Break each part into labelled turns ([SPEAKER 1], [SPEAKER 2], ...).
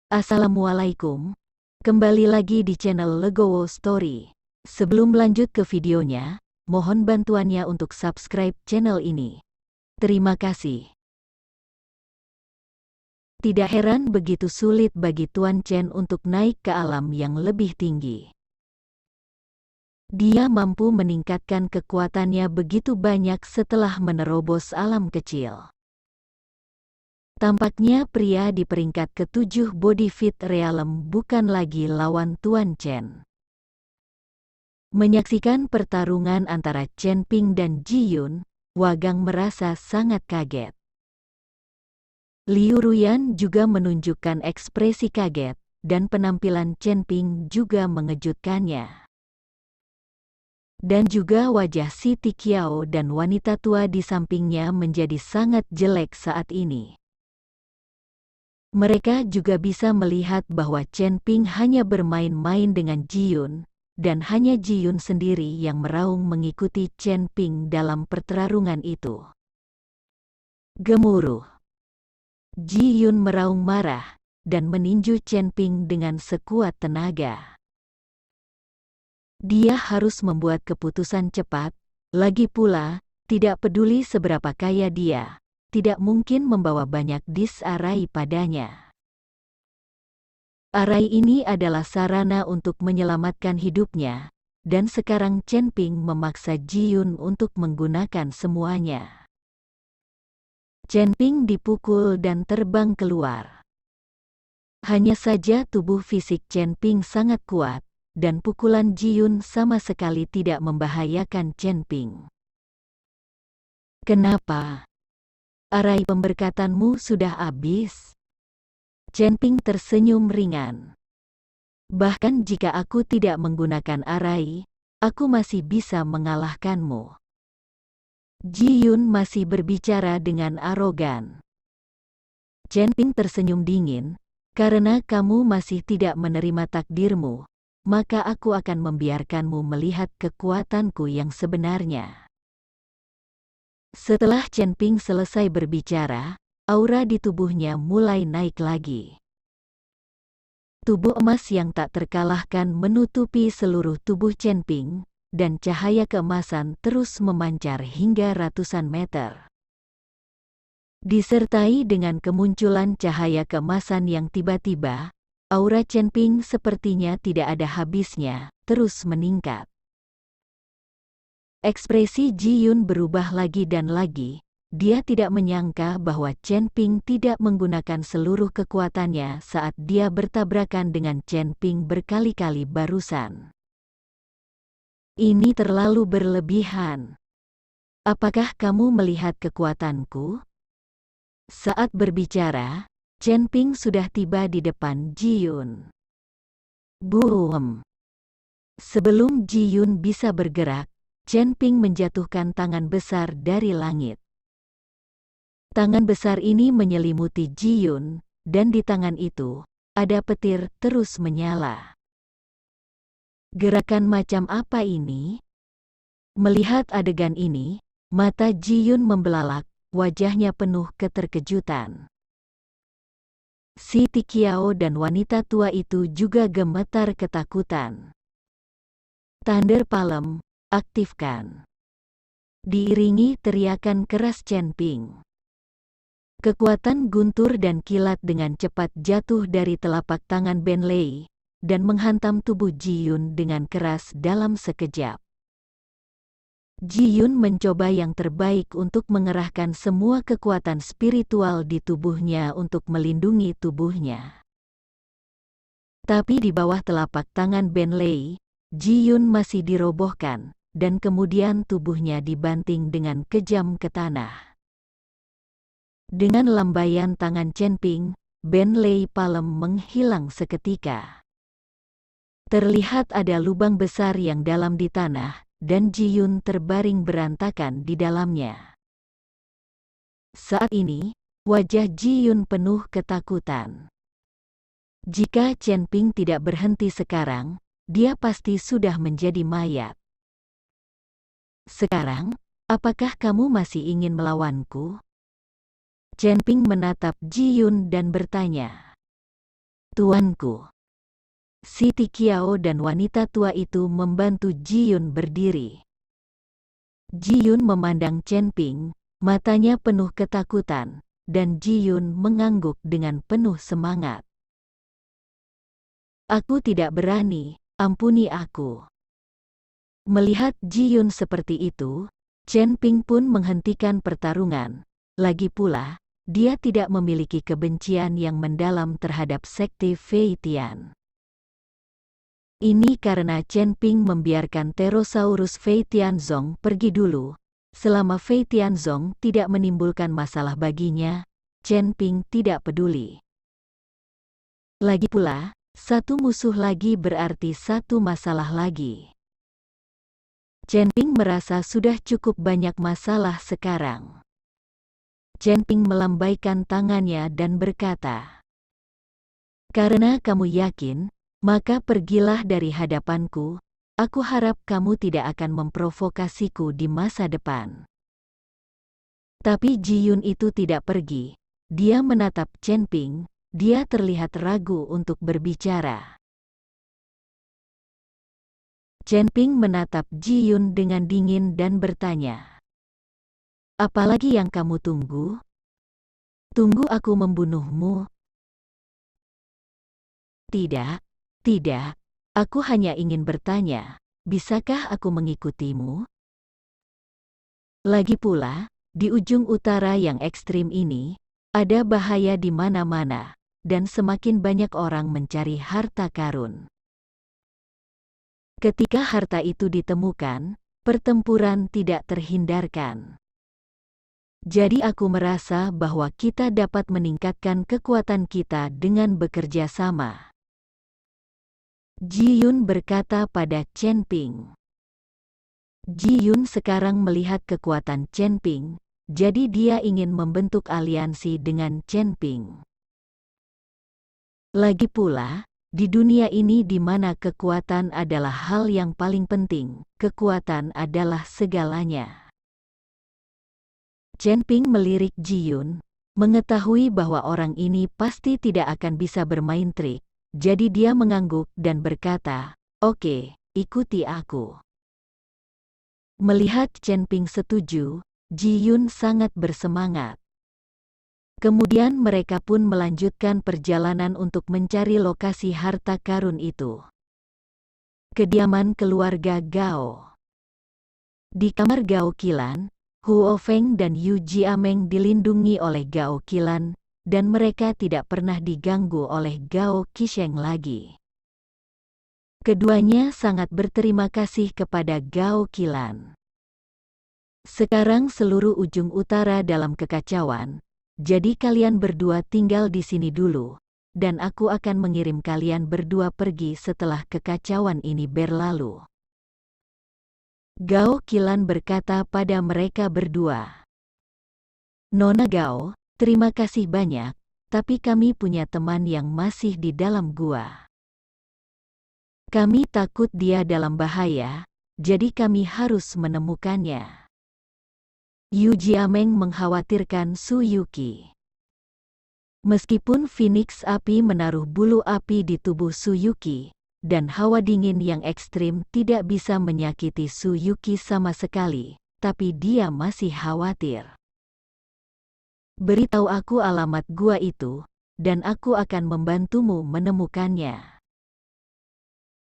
[SPEAKER 1] Assalamualaikum, kembali lagi di channel Legowo Story. Sebelum lanjut ke videonya, mohon bantuannya untuk subscribe channel ini. Terima kasih. Tidak heran begitu sulit bagi Tuan Chen untuk naik ke alam yang lebih tinggi. Dia mampu meningkatkan kekuatannya begitu banyak setelah menerobos alam kecil. Tampaknya pria di peringkat ke-7 Body Fit Realm bukan lagi lawan Tuan Chen. Menyaksikan pertarungan antara Chen Ping dan Ji Yun, Wagang merasa sangat kaget. Liu Ruyan juga menunjukkan ekspresi kaget, dan penampilan Chen Ping juga mengejutkannya. Dan juga wajah Si Tiqiao dan wanita tua di sampingnya menjadi sangat jelek saat ini. Mereka juga bisa melihat bahwa Chen Ping hanya bermain-main dengan Ji Yun, dan hanya Ji Yun sendiri yang meraung mengikuti Chen Ping dalam pertarungan itu. Gemuruh. Ji Yun meraung marah, dan meninju Chen Ping dengan sekuat tenaga. Dia harus membuat keputusan cepat, lagi pula, tidak peduli seberapa kaya dia. Tidak mungkin membawa banyak dis-arai padanya. Arai ini adalah sarana untuk menyelamatkan hidupnya, dan sekarang Chen Ping memaksa Ji Yun untuk menggunakan semuanya. Chen Ping dipukul dan terbang keluar. Hanya saja tubuh fisik Chen Ping sangat kuat, dan pukulan Ji Yun sama sekali tidak membahayakan Chen Ping. Kenapa? Arai pemberkatanmu sudah habis? Chen Ping tersenyum ringan. Bahkan jika aku tidak menggunakan arai, aku masih bisa mengalahkanmu. Ji Yun masih berbicara dengan arogan. Chen Ping tersenyum dingin, karena kamu masih tidak menerima takdirmu, maka aku akan membiarkanmu melihat kekuatanku yang sebenarnya. Setelah Chen Ping selesai berbicara, aura di tubuhnya mulai naik lagi. Tubuh emas yang tak terkalahkan menutupi seluruh tubuh Chen Ping, dan cahaya keemasan terus memancar hingga ratusan meter. Disertai dengan kemunculan cahaya keemasan yang tiba-tiba, aura Chen Ping sepertinya tidak ada habisnya, terus meningkat. Ekspresi Ji Yun berubah lagi dan lagi. Dia tidak menyangka bahwa Chen Ping tidak menggunakan seluruh kekuatannya saat dia bertabrakan dengan Chen Ping berkali-kali barusan. Ini terlalu berlebihan. Apakah kamu melihat kekuatanku? Saat berbicara, Chen Ping sudah tiba di depan Ji Yun. Boom! Sebelum Ji Yun bisa bergerak, Chen Ping menjatuhkan tangan besar dari langit. Tangan besar ini menyelimuti Ji Yun, dan di tangan itu, ada petir terus menyala. Gerakan macam apa ini? Melihat adegan ini, mata Ji Yun membelalak, wajahnya penuh keterkejutan. Si Tiqiao dan wanita tua itu juga gemetar ketakutan. Thunder Palm, aktifkan. Diiringi teriakan keras Chen Ping. Kekuatan guntur dan kilat dengan cepat jatuh dari telapak tangan Ben Lei, dan menghantam tubuh Ji Yun dengan keras dalam sekejap. Ji Yun mencoba yang terbaik untuk mengerahkan semua kekuatan spiritual di tubuhnya untuk melindungi tubuhnya. Tapi di bawah telapak tangan Ben Lei, Ji Yun masih dirobohkan, dan kemudian tubuhnya dibanting dengan kejam ke tanah. Dengan lambaian tangan Chen Ping, Ben Lei Palem menghilang seketika. Terlihat ada lubang besar yang dalam di tanah, dan Ji Yun terbaring berantakan di dalamnya. Saat ini, wajah Ji Yun penuh ketakutan. Jika Chen Ping tidak berhenti sekarang, dia pasti sudah menjadi mayat. Sekarang, apakah kamu masih ingin melawanku? Chen Ping menatap Ji Yun dan bertanya. Tuanku. Si Tikiao dan wanita tua itu membantu Ji Yun berdiri. Ji Yun memandang Chen Ping, matanya penuh ketakutan, dan Ji Yun mengangguk dengan penuh semangat. Aku tidak berani, ampuni aku. Melihat Ji Yun seperti itu, Chen Ping pun menghentikan pertarungan. Lagi pula, dia tidak memiliki kebencian yang mendalam terhadap sekte Fei Tian. Ini karena Chen Ping membiarkan Pterosaurus Fei Tianzong pergi dulu. Selama Fei Tianzong tidak menimbulkan masalah baginya, Chen Ping tidak peduli. Lagi pula, satu musuh lagi berarti satu masalah lagi. Chen Ping merasa sudah cukup banyak masalah sekarang. Chen Ping melambaikan tangannya dan berkata, "Karena kamu yakin, maka pergilah dari hadapanku. Aku harap kamu tidak akan memprovokasiku di masa depan." Tapi Ji Yun itu tidak pergi. Dia menatap Chen Ping. Dia terlihat ragu untuk berbicara. Chen Ping menatap Ji Yun dengan dingin dan bertanya, "Apalagi yang kamu tunggu? Tunggu aku membunuhmu?" "Tidak, tidak. Aku hanya ingin bertanya, bisakah aku mengikutimu? Lagi pula, di ujung utara yang ekstrim ini, ada bahaya di mana-mana, dan semakin banyak orang mencari harta karun. Ketika harta itu ditemukan, pertempuran tidak terhindarkan. Jadi aku merasa bahwa kita dapat meningkatkan kekuatan kita dengan bekerja sama." Ji Yun berkata pada Chen Ping. Ji Yun sekarang melihat kekuatan Chen Ping, jadi dia ingin membentuk aliansi dengan Chen Ping. Lagi pula, di dunia ini di mana kekuatan adalah hal yang paling penting, kekuatan adalah segalanya. Chen Ping melirik Ji Yun, mengetahui bahwa orang ini pasti tidak akan bisa bermain trik, jadi dia mengangguk dan berkata, "Oke, ikuti aku." Melihat Chen Ping setuju, Ji Yun sangat bersemangat. Kemudian mereka pun melanjutkan perjalanan untuk mencari lokasi harta karun itu. Kediaman keluarga Gao. Di kamar Gao Qilan, Huo Feng dan Yu Jiameng dilindungi oleh Gao Qilan, dan mereka tidak pernah diganggu oleh Gao Qisheng lagi. Keduanya sangat berterima kasih kepada Gao Qilan. Sekarang seluruh ujung utara dalam kekacauan. Jadi kalian berdua tinggal di sini dulu, dan aku akan mengirim kalian berdua pergi setelah kekacauan ini berlalu. Gao Qilan berkata pada mereka berdua, "Nona Gao, terima kasih banyak, tapi kami punya teman yang masih di dalam gua. Kami takut dia dalam bahaya, jadi kami harus menemukannya." Yu Jiameng mengkhawatirkan Su Yuqi. Meskipun Phoenix api menaruh bulu api di tubuh Su Yuqi, dan hawa dingin yang ekstrim tidak bisa menyakiti Su Yuqi sama sekali, tapi dia masih khawatir. "Beritahu aku alamat gua itu, dan aku akan membantumu menemukannya.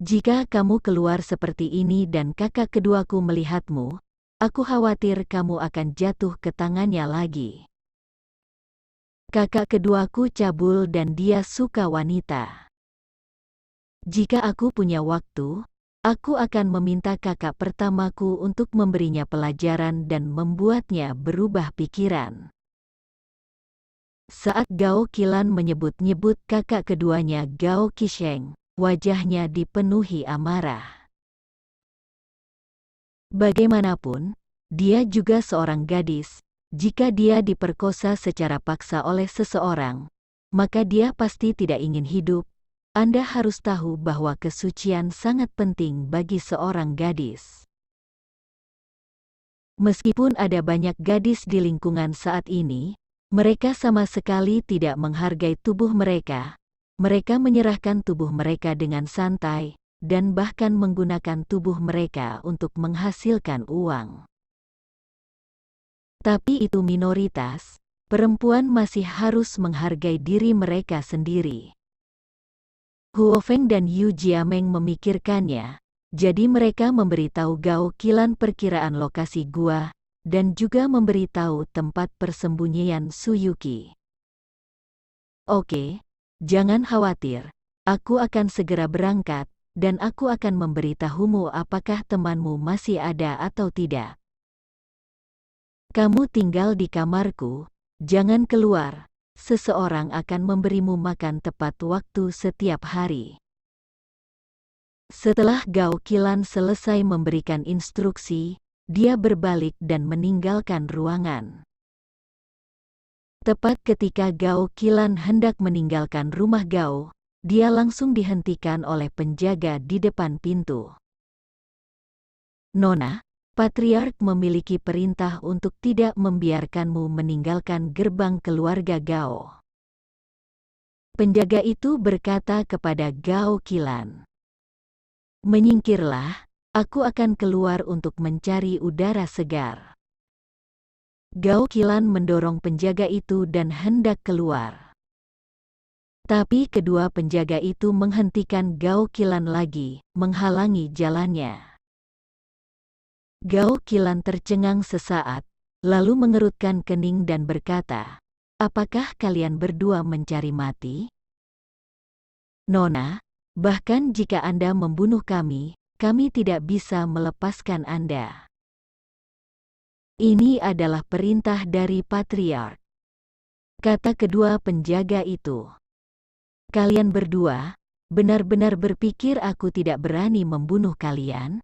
[SPEAKER 1] Jika kamu keluar seperti ini dan kakak keduaku melihatmu, aku khawatir kamu akan jatuh ke tangannya lagi. Kakak keduaku cabul dan dia suka wanita. Jika aku punya waktu, aku akan meminta kakak pertamaku untuk memberinya pelajaran dan membuatnya berubah pikiran." Saat Gao Qilan menyebut-nyebut kakak keduanya Gao Qisheng, wajahnya dipenuhi amarah. Bagaimanapun, dia juga seorang gadis. Jika dia diperkosa secara paksa oleh seseorang, maka dia pasti tidak ingin hidup. Anda harus tahu bahwa kesucian sangat penting bagi seorang gadis. Meskipun ada banyak gadis di lingkungan saat ini, mereka sama sekali tidak menghargai tubuh mereka, mereka menyerahkan tubuh mereka dengan santai, dan bahkan menggunakan tubuh mereka untuk menghasilkan uang. Tapi itu minoritas, perempuan masih harus menghargai diri mereka sendiri. Huo Feng dan Yu Jiameng memikirkannya, jadi mereka memberitahu Gao Qilan perkiraan lokasi gua, dan juga memberitahu tempat persembunyian Su Yuqi. Oke, jangan khawatir, aku akan segera berangkat, dan aku akan memberitahumu apakah temanmu masih ada atau tidak. Kamu tinggal di kamarku, jangan keluar, seseorang akan memberimu makan tepat waktu setiap hari. Setelah Gao Qilan selesai memberikan instruksi, dia berbalik dan meninggalkan ruangan. Tepat ketika Gao Qilan hendak meninggalkan rumah Gao, dia langsung dihentikan oleh penjaga di depan pintu. Nona, Patriark memiliki perintah untuk tidak membiarkanmu meninggalkan gerbang keluarga Gao. Penjaga itu berkata kepada Gao Qilan, "Menyingkirlah, aku akan keluar untuk mencari udara segar." Gao Qilan mendorong penjaga itu dan hendak keluar. Tapi kedua penjaga itu menghentikan Gao Qilan lagi, menghalangi jalannya. Gao Qilan tercengang sesaat, lalu mengerutkan kening dan berkata, "Apakah kalian berdua mencari mati? Nona, bahkan jika Anda membunuh kami tidak bisa melepaskan Anda. Ini adalah perintah dari Patriark," kata kedua penjaga itu. "Kalian berdua, benar-benar berpikir aku tidak berani membunuh kalian?"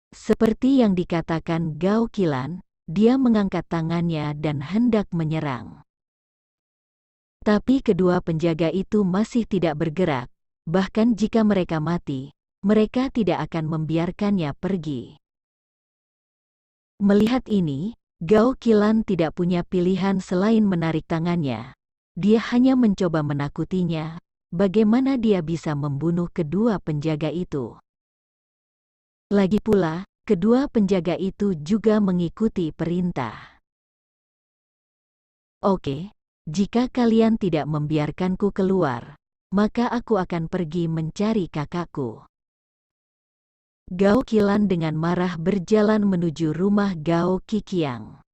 [SPEAKER 1] Seperti yang dikatakan Gao Qilan, dia mengangkat tangannya dan hendak menyerang. Tapi kedua penjaga itu masih tidak bergerak, bahkan jika mereka mati, mereka tidak akan membiarkannya pergi. Melihat ini, Gao Qilan tidak punya pilihan selain menarik tangannya. Dia hanya mencoba menakutinya. Bagaimana dia bisa membunuh kedua penjaga itu? Lagi pula, kedua penjaga itu juga mengikuti perintah. "Oke, jika kalian tidak membiarkanku keluar, maka aku akan pergi mencari kakakku." Gao Qilan dengan marah berjalan menuju rumah Gao Qiqiang.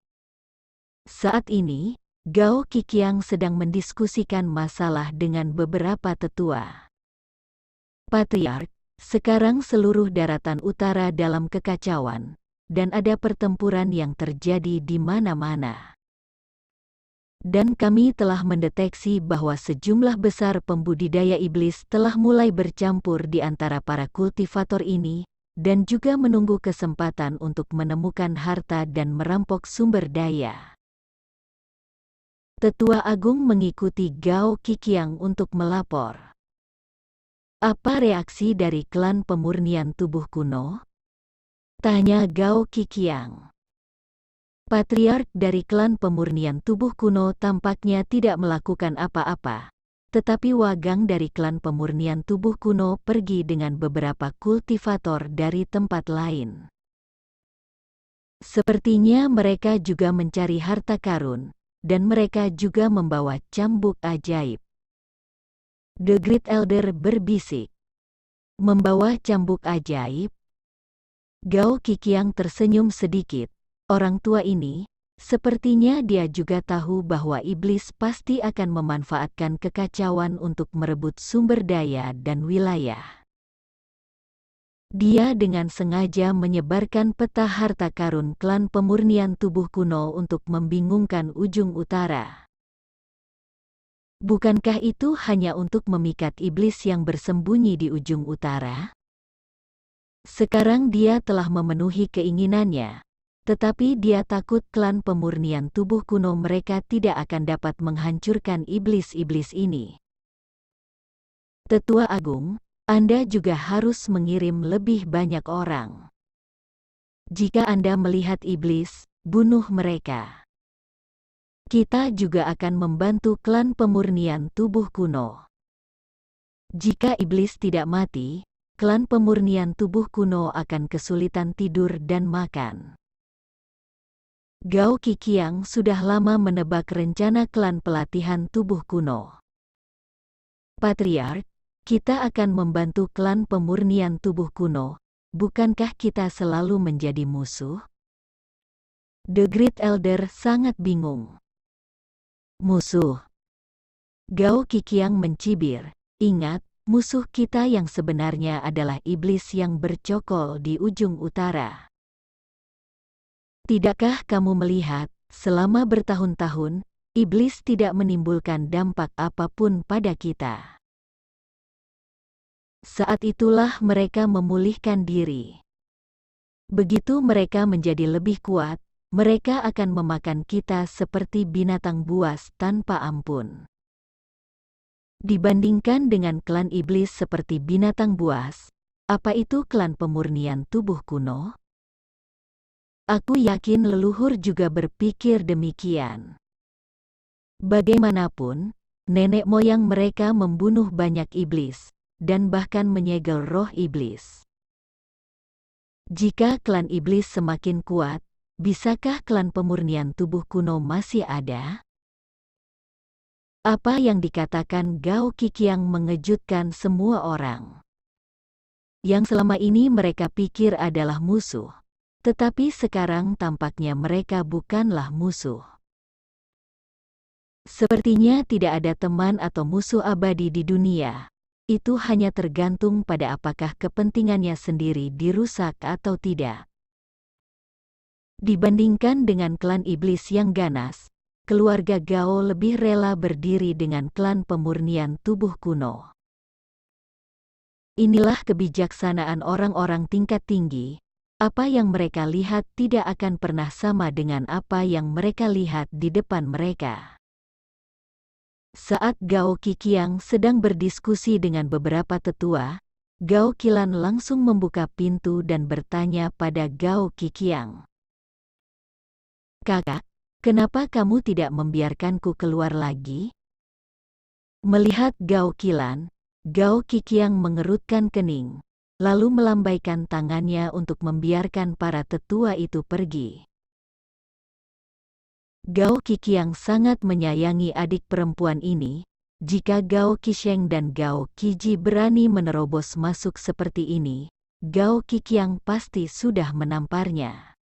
[SPEAKER 1] Saat ini, Gao Qiqiang sedang mendiskusikan masalah dengan beberapa tetua. "Patriark, sekarang seluruh daratan utara dalam kekacauan, dan ada pertempuran yang terjadi di mana-mana. Dan kami telah mendeteksi bahwa sejumlah besar pembudidaya iblis telah mulai bercampur di antara para kultivator ini, dan juga menunggu kesempatan untuk menemukan harta dan merampok sumber daya." Tetua Agung mengikuti Gao Qiqiang untuk melapor. "Apa reaksi dari klan pemurnian tubuh kuno?" tanya Gao Qiqiang. Patriark dari klan pemurnian tubuh kuno tampaknya tidak melakukan apa-apa, tetapi Wagang dari klan pemurnian tubuh kuno pergi dengan beberapa kultivator dari tempat lain. Sepertinya mereka juga mencari harta karun, dan mereka juga membawa cambuk ajaib. The Great Elder berbisik. "Membawa cambuk ajaib?" Gao Qiqiang tersenyum sedikit. Orang tua ini, sepertinya dia juga tahu bahwa iblis pasti akan memanfaatkan kekacauan untuk merebut sumber daya dan wilayah. Dia dengan sengaja menyebarkan peta harta karun klan pemurnian tubuh kuno untuk membingungkan ujung utara. Bukankah itu hanya untuk memikat iblis yang bersembunyi di ujung utara? Sekarang dia telah memenuhi keinginannya, tetapi dia takut klan pemurnian tubuh kuno mereka tidak akan dapat menghancurkan iblis-iblis ini. Tetua Agung, Anda juga harus mengirim lebih banyak orang. Jika Anda melihat iblis, bunuh mereka. Kita juga akan membantu klan pemurnian tubuh kuno. Jika iblis tidak mati, klan pemurnian tubuh kuno akan kesulitan tidur dan makan. Gao Qiqiang sudah lama menebak rencana klan pelatihan tubuh kuno. Patriark, kita akan membantu klan pemurnian tubuh kuno, bukankah kita selalu menjadi musuh? The Great Elder sangat bingung. Musuh? Gao Qiqiang mencibir. Ingat, musuh kita yang sebenarnya adalah iblis yang bercokol di ujung utara. Tidakkah kamu melihat, selama bertahun-tahun, iblis tidak menimbulkan dampak apapun pada kita? Saat itulah mereka memulihkan diri. Begitu mereka menjadi lebih kuat, mereka akan memakan kita seperti binatang buas tanpa ampun. Dibandingkan dengan klan iblis seperti binatang buas, apa itu klan pemurnian tubuh kuno? Aku yakin leluhur juga berpikir demikian. Bagaimanapun, nenek moyang mereka membunuh banyak iblis, dan bahkan menyegel roh iblis. Jika klan iblis semakin kuat, bisakah klan pemurnian tubuh kuno masih ada? Apa yang dikatakan Gao Qiqiang mengejutkan semua orang. Yang selama ini mereka pikir adalah musuh, tetapi sekarang tampaknya mereka bukanlah musuh. Sepertinya tidak ada teman atau musuh abadi di dunia. Itu hanya tergantung pada apakah kepentingannya sendiri dirusak atau tidak. Dibandingkan dengan klan iblis yang ganas, keluarga Gao lebih rela berdiri dengan klan pemurnian tubuh kuno. Inilah kebijaksanaan orang-orang tingkat tinggi. Apa yang mereka lihat tidak akan pernah sama dengan apa yang mereka lihat di depan mereka. Saat Gao Qiqiang sedang berdiskusi dengan beberapa tetua, Gao Qilan langsung membuka pintu dan bertanya pada Gao Qiqiang. "Kakak, kenapa kamu tidak membiarkanku keluar lagi?" Melihat Gao Qilan, Gao Qiqiang mengerutkan kening, lalu melambaikan tangannya untuk membiarkan para tetua itu pergi. Gao Qiqiang sangat menyayangi adik perempuan ini. Jika Gao Qisheng dan Gao Qiji berani menerobos masuk seperti ini, Gao Qiqiang pasti sudah menamparnya.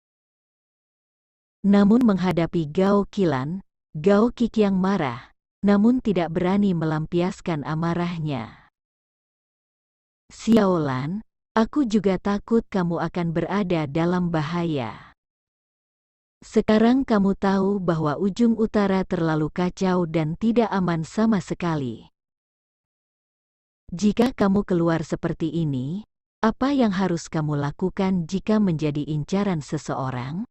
[SPEAKER 1] Namun menghadapi Gao Qilan, Gao Qiqiang marah, namun tidak berani melampiaskan amarahnya. "Xiaolan, aku juga takut kamu akan berada dalam bahaya. Sekarang kamu tahu bahwa ujung utara terlalu kacau dan tidak aman sama sekali. Jika kamu keluar seperti ini, apa yang harus kamu lakukan jika menjadi incaran seseorang?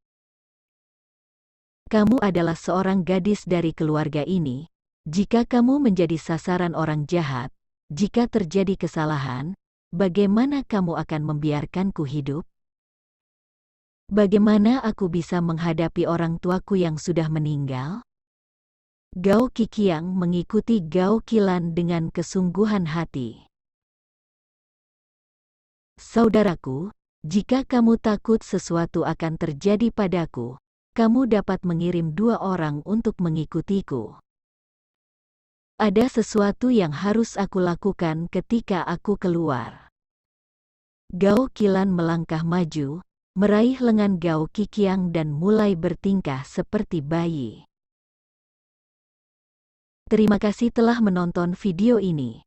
[SPEAKER 1] Kamu adalah seorang gadis dari keluarga ini. Jika kamu menjadi sasaran orang jahat, jika terjadi kesalahan, bagaimana kamu akan membiarkanku hidup? Bagaimana aku bisa menghadapi orang tuaku yang sudah meninggal?" Gao Qiqiang mengikuti Gao Qilan dengan kesungguhan hati. "Saudaraku, jika kamu takut sesuatu akan terjadi padaku, kamu dapat mengirim 2 orang untuk mengikutiku. Ada sesuatu yang harus aku lakukan ketika aku keluar." Gao Qilan melangkah maju, meraih lengan Gao Qiqiang dan mulai bertingkah seperti bayi. Terima kasih telah menonton video ini.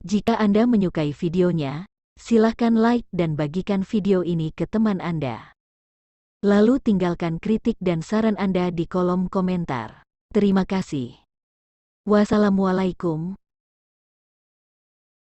[SPEAKER 1] Jika Anda menyukai videonya, silakan like dan bagikan video ini ke teman Anda. Lalu tinggalkan kritik dan saran Anda di kolom komentar. Terima kasih. Wassalamualaikum